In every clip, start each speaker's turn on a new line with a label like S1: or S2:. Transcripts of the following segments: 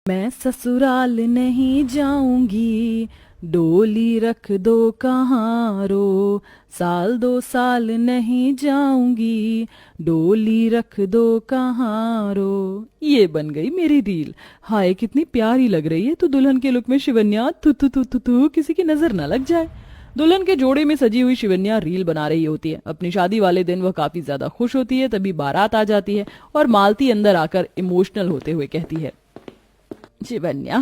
S1: मैं ससुराल नहीं जाऊंगी, डोली रख दो कहाँ रो। साल 2 साल नहीं जाऊंगी, डोली रख दो कहाँ रो। ये बन गई मेरी रील। हाय कितनी प्यारी लग रही है। तो दुल्हन के लुक में शिवन्या थू थू थू थू थू, किसी की नजर न लग जाए। दुल्हन के जोड़े में सजी हुई शिवन्या रील बना रही होती है। अपनी शादी वाले दिन वह काफी ज्यादा खुश होती है। तभी बारात आ जाती है और मालती अंदर आकर इमोशनल होते हुए कहती है, शिवन्या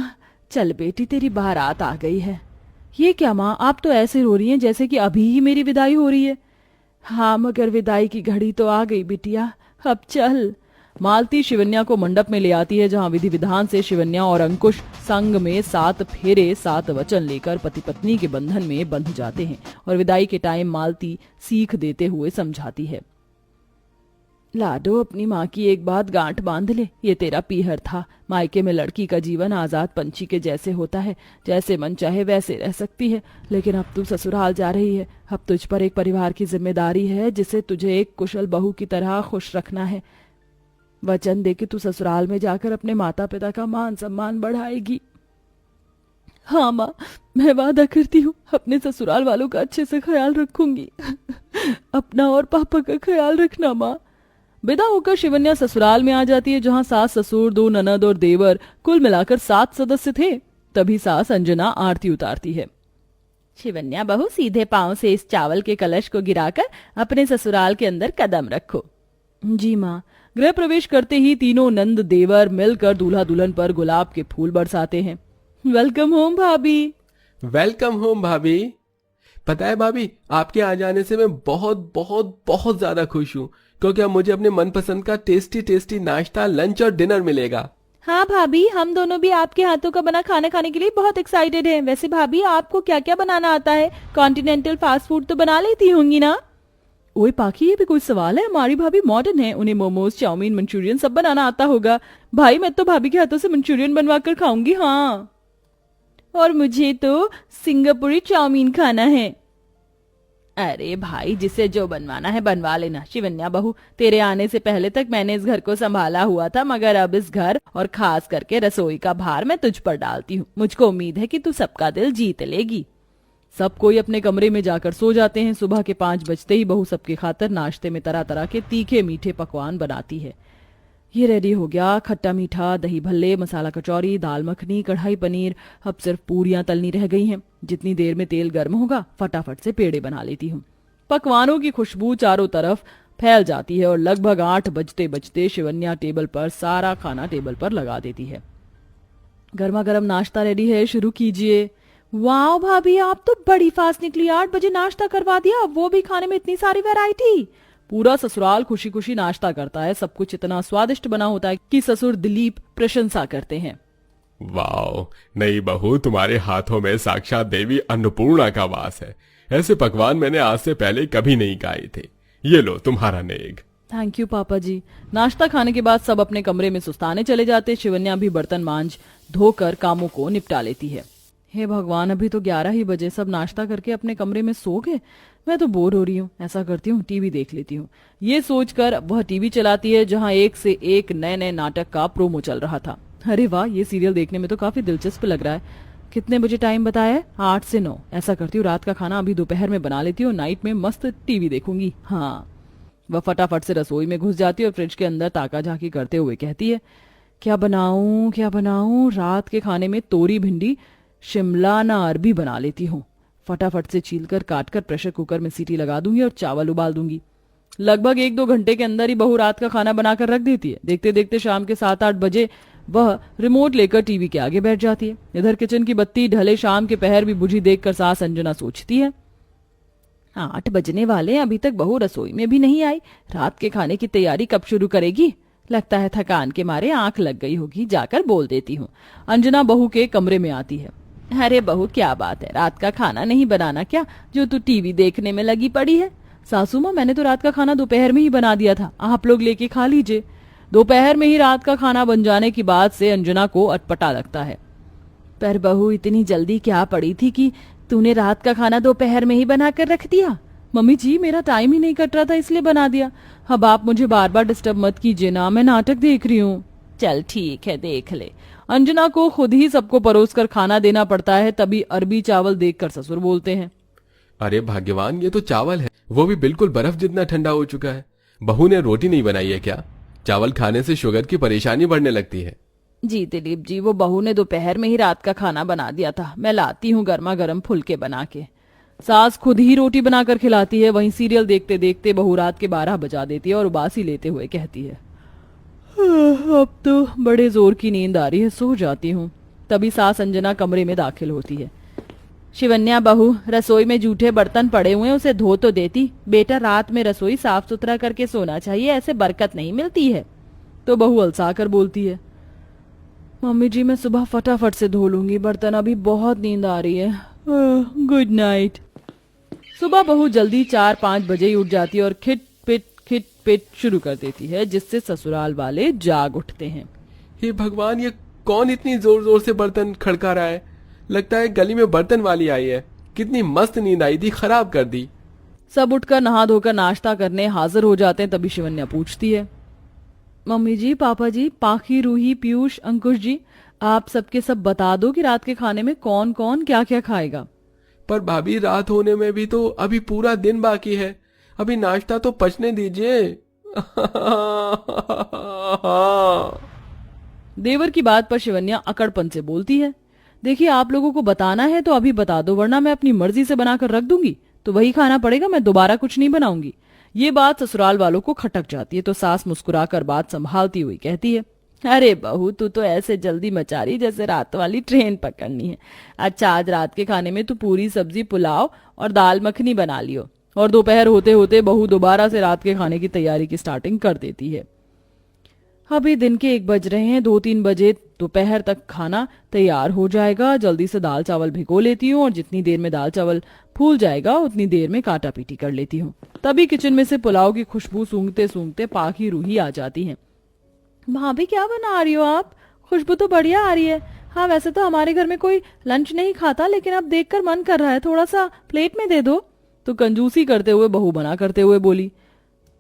S1: चल बेटी तेरी बारात आ गई है। ये क्या माँ, आप तो ऐसे रो रही हैं जैसे कि अभी ही मेरी विदाई हो रही है। हाँ मगर विदाई की घड़ी तो आ गई बिटिया, अब चल। मालती शिवन्या को मंडप में ले आती है, जहाँ विधि विधान से शिवन्या और अंकुश संग में 7 फेरे 7 वचन लेकर पति पत्नी के बंधन में बंध जाते हैं। और विदाई के टाइम मालती सीख देते हुए समझाती है, लाडो अपनी माँ की एक बात गांठ बांध ले, ये तेरा पीहर था। मायके में लड़की का जीवन आजाद पंछी के जैसे होता है, जैसे मन चाहे वैसे रह सकती है। लेकिन अब तू ससुराल जा रही है, अब तुझ पर एक परिवार की जिम्मेदारी है जिसे तुझे एक कुशल बहू की तरह खुश रखना है। वचन दे कि तू ससुराल में जाकर अपने माता पिता का मान सम्मान बढ़ाएगी। हाँ माँ, मैं वादा करती हूँ अपने ससुराल वालों का अच्छे से ख्याल रखूंगी। अपना और पापा का ख्याल रखना माँ। विदा होकर शिवन्या ससुराल में आ जाती है, जहाँ सास ससुर 2 ननद और देवर कुल मिलाकर 7 सदस्य थे। तभी सास अंजना आरती उतारती है। शिवन्या बहू सीधे पांव से इस चावल के कलश को गिराकर अपने ससुराल के अंदर कदम रखो। जी माँ। गृह प्रवेश करते ही तीनों नंद देवर मिलकर दूल्हा दुल्हन पर गुलाब के फूल बरसाते हैं। वेलकम होम भाभी।
S2: वेलकम होम भाभी। पता है भाभी, आपके आ जाने से मैं बहुत बहुत बहुत ज्यादा खुश हूँ, क्योंकि अब मुझे अपने मनपसंद का टेस्टी टेस्टी नाश्ता, लंच और डिनर मिलेगा।
S1: हाँ भाभी, हम दोनों भी आपके हाथों का बना खाना खाने के लिए बहुत एक्साइटेड हैं। वैसे भाभी आपको क्या क्या बनाना आता है? कॉन्टिनेंटल फास्ट फूड तो बना लेती होंगी ना? ओए पाखी, ये भी कोई सवाल है? हमारी भाभी मॉडर्न है, उन्हें मोमोज, चाउमीन, मंचूरियन सब बनाना आता होगा। भाई मैं तो भाभी के हाथों से मंचूरियन बनवा कर खाऊंगी। हाँ, और मुझे तो सिंगापुरी चाउमीन खाना है। अरे भाई, जिसे जो बनवाना है बनवा लेना। शिवन्या बहू, तेरे आने से पहले तक मैंने इस घर को संभाला हुआ था, मगर अब इस घर और खास करके रसोई का भार मैं तुझ पर डालती हूँ। मुझको उम्मीद है कि तू सबका दिल जीत लेगी। सब कोई अपने कमरे में जाकर सो जाते हैं। सुबह के 5 बजते ही बहू सबके खातर नाश्ते में तरह तरह के तीखे मीठे पकवान बनाती है। ये रेडी हो गया, खट्टा मीठा, दही भल्ले, मसाला कचौरी, दाल मखनी, कढ़ाई पनीर। अब सिर्फ पूरियां तलनी रह गई हैं। जितनी देर में तेल गर्म होगा फटाफट से पेड़े बना लेती हूँ। पकवानों की खुशबू चारों तरफ फैल जाती है और लगभग 8 बजते बजते शिवन्या टेबल पर सारा खाना टेबल पर लगा देती है। गर्मा गर्म नाश्ता रेडी है, शुरू कीजिए। वाह भाभी, आप तो बड़ी फास्ट निकली। 8 बजे नाश्ता करवा दिया, वो भी खाने में इतनी सारी वैरायटी। पूरा ससुराल खुशी खुशी नाश्ता करता है। सब कुछ इतना स्वादिष्ट बना होता है कि ससुर दिलीप प्रशंसा करते हैं।
S2: वाओ, नई बहू, तुम्हारे हाथों में साक्षात देवी अन्नपूर्णा का वास है। ऐसे पकवान मैंने आज से पहले कभी नहीं खाए थे। ये लो तुम्हारा नेग।
S1: थैंक यू पापा जी। नाश्ता खाने के बाद सब अपने कमरे में सुस्ताने चले जाते। शिवन्या भी बर्तन मांज धोकर कामों को निपटा लेती है। हे भगवान, अभी तो 11 ही बजे, सब नाश्ता करके अपने कमरे में सो गए। मैं तो बोर हो रही हूँ। ऐसा करती हूँ, टीवी देख लेती हूँ। ये सोचकर वह टीवी चलाती है, जहाँ एक से एक नए नए नाटक का प्रोमो चल रहा था। अरे वाह, ये सीरियल देखने में तो काफी दिलचस्प लग रहा है। कितने बजे टाइम बताया है? 8 से 9। ऐसा करती हूँ, रात का खाना अभी दोपहर में बना लेती हूँ, नाइट में मस्त टीवी देखूंगी। हाँ। वह फटाफट से रसोई में घुस जाती है और फ्रिज के अंदर ताका झाकी करते हुए कहती है, क्या बनाऊं क्या बनाऊं? रात के खाने में तोरी भिंडी शिमला ना अरबी बना लेती हूँ। फटाफट से छीलकर काटकर प्रेशर कुकर में सीटी लगा दूंगी और चावल उबाल दूंगी। लगभग 1-2 घंटे के अंदर ही बहू रात का खाना बनाकर रख देती है। देखते देखते शाम के 7-8 बजे वह रिमोट लेकर टीवी के आगे बैठ जाती है। इधर किचन की बत्ती ढले शाम के पहर भी बुझी देखकर सास अंजना सोचती है, 8 बजने वाले, अभी तक बहू रसोई में भी नहीं आई। रात के खाने की तैयारी कब शुरू करेगी? लगता है थकान के मारे आंख लग गई होगी। जाकर बोल देती हूँ। अंजना बहू के कमरे में आती है। अरे बहू, क्या बात है, रात का खाना नहीं बनाना क्या, जो तू टीवी देखने में लगी पड़ी है? सासू माँ, मैंने तो रात का खाना दोपहर में ही बना दिया था, आप लोग लेके खा लीजिए। दोपहर में ही रात का खाना बन जाने की बात से अंजना को अटपटा लगता है। पर बहू, इतनी जल्दी क्या पड़ी थी कि तूने रात का खाना दोपहर में ही बना कर रख दिया? मम्मी जी, मेरा टाइम ही नहीं कट रहा था, इसलिए बना दिया। अब आप मुझे बार बार डिस्टर्ब मत कीजिए ना, मैं नाटक देख रही हूँ। चल ठीक है, देख ले। अंजना को खुद ही सबको परोसकर खाना देना पड़ता है, तभी अरबी चावल देखकर ससुर बोलते हैं,
S2: अरे भाग्यवान, ये तो चावल है, वो भी बिल्कुल बर्फ जितना ठंडा हो चुका है। बहू ने रोटी नहीं बनाई है क्या? चावल खाने से शुगर की परेशानी बढ़ने लगती है।
S1: जी दिलीप जी, वो बहू ने दोपहर में ही रात का खाना बना दिया था, मैं लाती हूँ गर्मा गर्म फुलके बना के। सास खुद ही रोटी बनाकर खिलाती है। वहीं सीरियल देखते देखते बहू रात के 12 बजा देती है और उबासी लेते हुए कहती है, अब तो बड़े जोर की नींद आ रही है, सो जाती हूँ। तभी सास अंजना कमरे में दाखिल होती है। शिवन्या बहू, रसोई में जूठे बर्तन पड़े हुए हैं, उसे धो तो देती। बेटा, रात में रसोई साफ सुथरा करके सोना चाहिए, ऐसे बरकत नहीं मिलती है। तो बहू अलसा कर बोलती है, मम्मी जी मैं सुबह फटाफट से धो लूंगी बर्तन, अभी बहुत नींद आ रही है, गुड नाइट। सुबह बहू जल्दी 4-5 बजे ही उठ जाती है और खिट पिट शुरू कर देती है, जिससे ससुराल वाले जाग उठते हैं।
S2: हे भगवान, ये कौन इतनी जोर जोर से बर्तन खड़का रहा है? लगता है गली में बर्तन वाली आई है। कितनी मस्त नींद आई थी, खराब कर दी।
S1: सब उठकर नहा धोकर नाश्ता करने हाजिर हो जाते हैं। तभी शिवन्या पूछती है, मम्मी जी, पापा जी, पाखी, रूही, पीयूष, अंकुश जी, आप सबके सब बता दो कि रात के खाने में कौन कौन क्या क्या खाएगा।
S2: पर भाभी, रात होने में भी तो अभी पूरा दिन बाकी है, अभी नाश्ता तो पचने दीजिए।
S1: देवर की बात पर शिवन्या अकड़पन से बोलती है, देखिए आप लोगों को बताना है तो अभी बता दो, वरना मैं अपनी मर्जी से बनाकर रख दूंगी तो वही खाना पड़ेगा, मैं दोबारा कुछ नहीं बनाऊंगी। ये बात ससुराल वालों को खटक जाती है। तो सास मुस्कुराकर बात संभालती हुई कहती है, अरे बहू, तू तो ऐसे जल्दी मचा रही जैसे रात वाली ट्रेन पकड़नी है। अच्छा, आज रात के खाने में तू पूरी सब्जी, पुलाव और दाल मखनी बना लियो। और दोपहर होते होते बहू दोबारा से रात के खाने की तैयारी की स्टार्टिंग कर देती है। अभी दिन के 1 बज रहे हैं, 2-3 बजे दोपहर तक खाना तैयार हो जाएगा। जल्दी से दाल चावल भिगो लेती हूँ और जितनी देर में दाल चावल फूल जाएगा उतनी देर में काटा पीटी कर लेती हूँ। तभी किचन में से पुलाव की खुशबू सूंघते सूंघते पाखी रूही आ जाती हैं। भाभी, क्या बना रही हो आप? खुशबू तो बढ़िया आ रही है। हाँ, वैसे तो हमारे घर में कोई लंच नहीं खाता, लेकिन अब देखकर मन कर रहा है, थोड़ा सा प्लेट में दे दो। तो कंजूसी करते हुए बहू मना करते हुए बोली,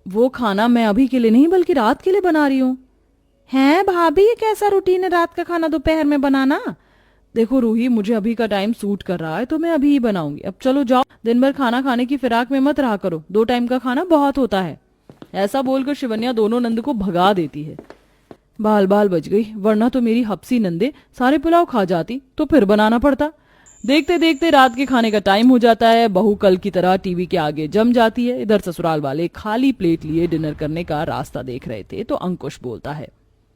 S1: वो खाना मैं अभी के लिए नहीं बल्कि रात के लिए बना रही हूँ। है भाभी, ये कैसा रूटीन है रात का खाना दोपहर में बनाना? देखो रूही, मुझे अभी का टाइम सूट कर रहा है तो मैं अभी ही बनाऊंगी। अब चलो जाओ, दिन भर खाना खाने की फिराक में मत रहा करो, 2 टाइम का खाना बहुत होता है। ऐसा बोलकर शिवन्या दोनों नंद को भगा देती है। बाल बाल बच गई, वरना तो मेरी हपसी नंदे सारे पुलाव खा जाती तो फिर बनाना पड़ता। देखते देखते रात के खाने का टाइम हो जाता है। बहू कल की तरह टीवी के आगे जम जाती है। इधर ससुराल वाले खाली प्लेट लिए डिनर करने का रास्ता देख रहे थे तो अंकुश बोलता है,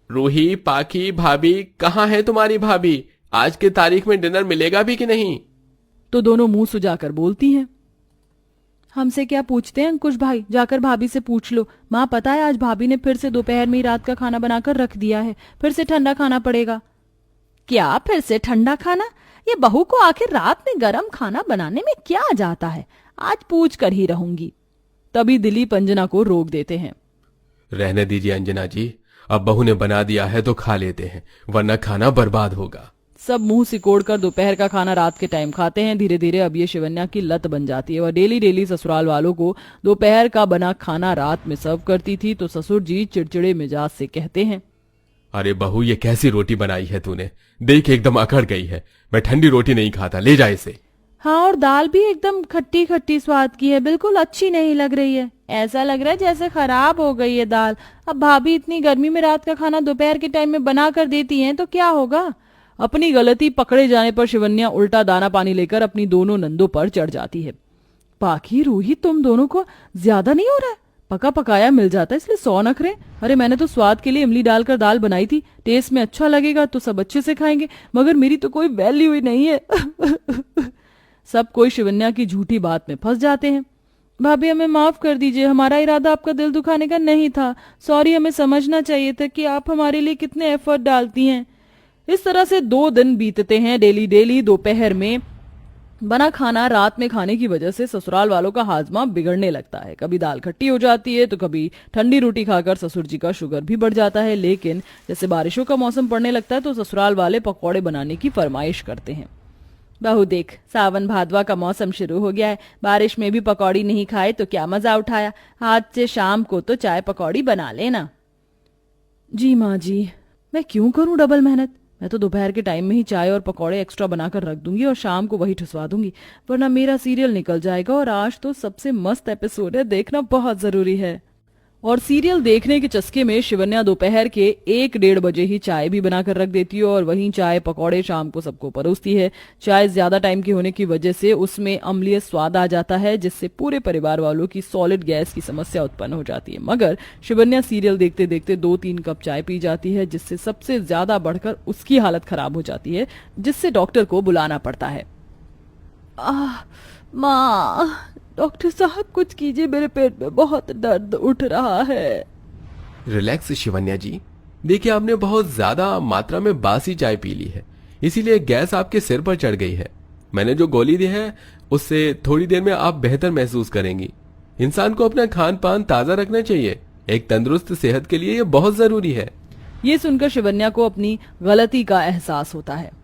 S2: रूही, पाखी, भाभी, कहाँ है तुम्हारी भाभी? आज के तारीख में डिनर मिलेगा भी कि नहीं?
S1: तो दोनों मुंह सुजाकर बोलती हैं, हमसे क्या पूछते हैं अंकुश भाई, जाकर भाभी से पूछ लो। माँ, पता है आज भाभी ने फिर से दोपहर में ही रात का खाना बनाकर रख दिया है, फिर से ठंडा खाना पड़ेगा। क्या फिर से ठंडा खाना? ये बहू को आखिर रात में गरम खाना बनाने में क्या जाता है? आज पूछ कर ही रहूंगी। तभी दिलीप अंजना को रोक देते हैं,
S2: रहने दीजिए अंजना जी, अब बहू ने बना दिया है तो खा लेते हैं, वरना खाना बर्बाद होगा।
S1: सब मुंह सिकोड़कर दोपहर का खाना रात के टाइम खाते हैं। धीरे धीरे अब ये शिवन्या की लत बन जाती है। वह डेली डेली ससुराल वालों को दोपहर का बना खाना रात में सर्व करती थी। तो ससुर जी चिड़चिड़े मिजाज से कहते हैं,
S2: अरे बहू, ये कैसी रोटी बनाई है तूने? देख, एकदम अकड़ गई है। मैं ठंडी रोटी नहीं खाता, ले जा इसे।
S1: हाँ, और दाल भी एकदम खट्टी खट्टी स्वाद की है, बिल्कुल अच्छी नहीं लग रही है। ऐसा लग रहा है जैसे खराब हो गई है दाल। अब भाभी इतनी गर्मी में रात का खाना दोपहर के टाइम में बना कर देती हैं तो क्या होगा? अपनी गलती पकड़े जाने पर शिवन्या उल्टा दाना पानी लेकर अपनी दोनों नंदों पर चढ़ जाती है। पाखी, रूही, तुम दोनों को ज्यादा नहीं हो रहा है? पका पकाया मिल जाता है इसलिए 100 नखरे। अरे मैंने तो स्वाद के लिए इमली डालकर दाल बनाई थी, टेस्ट में अच्छा लगेगा तो सब अच्छे से खाएंगे, मगर मेरी तो कोई वैल्यू ही नहीं है। सब कोई शिवन्या की झूठी बात में फंस जाते हैं। भाभी, हमें माफ कर दीजिए, हमारा इरादा आपका दिल दुखाने का नहीं था। सॉरी, हमें समझना चाहिए था कि आप हमारे लिए कितने एफर्ट डालती हैं। इस तरह से 2 दिन बीतते हैं। डेली डेली दोपहर में बना खाना रात में खाने की वजह से ससुराल वालों का हाजमा बिगड़ने लगता है। कभी दाल खट्टी हो जाती है तो कभी ठंडी रोटी खाकर ससुर जी का शुगर भी बढ़ जाता है। लेकिन जैसे बारिशों का मौसम पड़ने लगता है तो ससुराल वाले पकौड़े बनाने की फरमाइश करते हैं। बहू देख, सावन भादवा का मौसम शुरू हो गया है, बारिश में भी पकौड़ी नहीं खाए तो क्या मजा उठाया। आज से शाम को तो चाय पकौड़ी बना लेना। जी माँ जी, मैं क्यों करूं डबल मेहनत? मैं तो दोपहर के टाइम में ही चाय और पकौड़े एक्स्ट्रा बनाकर रख दूंगी और शाम को वही ठुसवा दूंगी, वरना मेरा सीरियल निकल जाएगा और आज तो सबसे मस्त एपिसोड है, देखना बहुत जरूरी है। और सीरियल देखने के चस्के में शिवन्या दोपहर के 1-1:30 बजे ही चाय भी बनाकर रख देती है और वहीं चाय पकौड़े शाम को सबको परोसती है। चाय ज्यादा टाइम की होने की वजह से उसमें अम्लीय स्वाद आ जाता है, जिससे पूरे परिवार वालों की सॉलिड गैस की समस्या उत्पन्न हो जाती है। मगर शिवन्या सीरियल देखते देखते 2-3 कप चाय पी जाती है, जिससे सबसे ज्यादा बढ़कर उसकी हालत खराब हो जाती है, जिससे डॉक्टर को बुलाना पड़ता है। माँ, डॉक्टर साहब कुछ कीजिए, मेरे पेट में बहुत दर्द उठ रहा है।
S2: रिलैक्स शिवन्या जी, देखिए आपने बहुत ज्यादा मात्रा में बासी चाय पी ली है, इसीलिए गैस आपके सिर पर चढ़ गई है। मैंने जो गोली दी है उससे थोड़ी देर में आप बेहतर महसूस करेंगी। इंसान को अपना खान पान ताजा रखना चाहिए, एक तंदुरुस्त सेहत के लिए यह बहुत जरूरी है।
S1: ये सुनकर शिवन्या को अपनी गलती का एहसास होता है।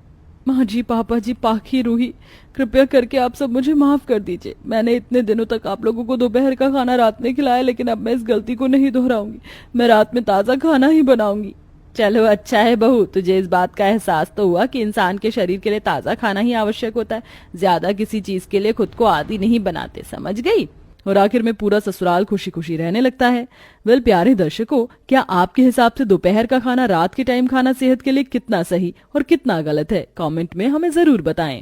S1: माँ जी, पापा जी, पाखी, रूही, कृपया करके आप सब मुझे माफ कर दीजिए। मैंने इतने दिनों तक आप लोगों को दोपहर का खाना रात में खिलाया, लेकिन अब मैं इस गलती को नहीं दोहराऊंगी। मैं रात में ताजा खाना ही बनाऊंगी। चलो अच्छा है बहू, तुझे इस बात का एहसास तो हुआ कि इंसान के शरीर के लिए ताजा खाना ही आवश्यक होता है, ज्यादा किसी चीज के लिए खुद को आदी नहीं बनाते, समझ गई। और आखिर में पूरा ससुराल खुशी खुशी रहने लगता है। वेल प्यारे दर्शकों, क्या आपके हिसाब से दोपहर का खाना रात के टाइम खाना सेहत के लिए कितना सही और कितना गलत है? कमेंट में हमें जरूर बताएं।